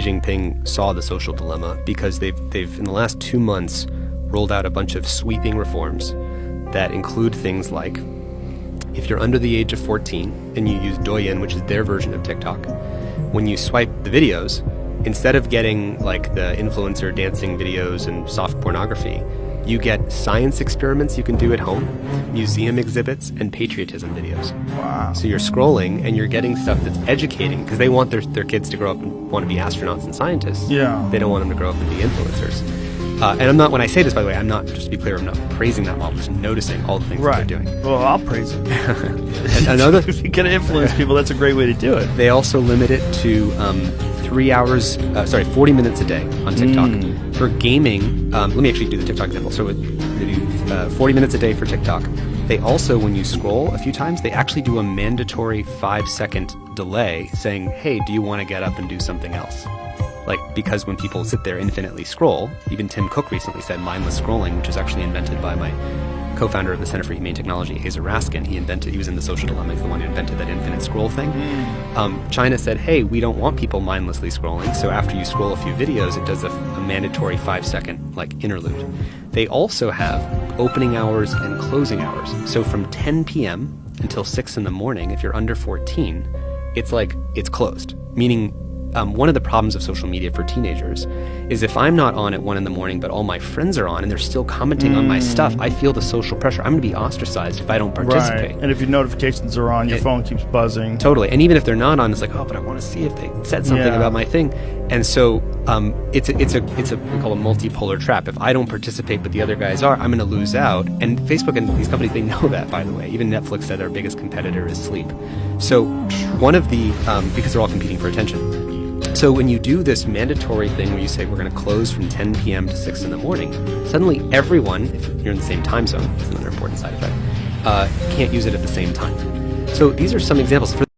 Jinping saw the social dilemma because they've in the last 2 months rolled out a bunch of sweeping reforms that include things like, if you're under the age of 14 and you use Douyin, which is their version of TikTok, when you swipe the videos, instead of getting like the influencer dancing videos and soft pornography, you get science experiments you can do at home, museum exhibits, and patriotism videos. Wow. So you're scrolling and you're getting stuff that's educating, because they want their kids to grow up and want to be astronauts and scientists. Yeah. They don't want them to grow up and be influencers. And I'm not, when I say this, by the way, I'm not, just to be clear, I'm not praising that model, just noticing all the things that they're doing. Well, I'll praise it. Another, if you can influence people, that's a great way to do it. they also limit it to 40 minutes a day on TikTok. For gaming, let me actually do the TikTok example. So they do 40 minutes a day for TikTok. They also, when you scroll a few times, they actually do a mandatory 5-second delay saying, hey, do you want to get up and do something else? Like, because when people sit there infinitely scroll, even Tim Cook recently said mindless scrolling, which was actually invented by my co-founder of the Center for Humane Technology, Hazer Raskin. He was in the social dilemma. He's the one who invented that infinite scroll thing. China said, hey, we don't want people mindlessly scrolling, so after you scroll a few videos, it does a mandatory 5-second like interlude. They also have opening hours and closing hours. So from 10 p.m. until 6 in the morning, if you're under 14, it's closed. Meaning, one of the problems of social media for teenagers is if I'm not on at 1 in the morning, but all my friends are on and they're still commenting on my stuff, I feel the social pressure. I'm going to be ostracized if I don't participate. Right. And if your notifications are on, your phone keeps buzzing. Totally. And even if they're not on, it's like, oh, but I want to see if they said something about my thing. And so it's a we call a multipolar trap. If I don't participate, but the other guys are, I'm going to lose out. And Facebook and these companies, they know that, by the way. Even Netflix said their biggest competitor is sleep. So one of the, because they're all competing for attention. So when you do this mandatory thing where you say we're going to close from 10 p.m. to 6 in the morning, suddenly everyone, if you're in the same time zone, that's another important side effect, can't use it at the same time. So these are some examples.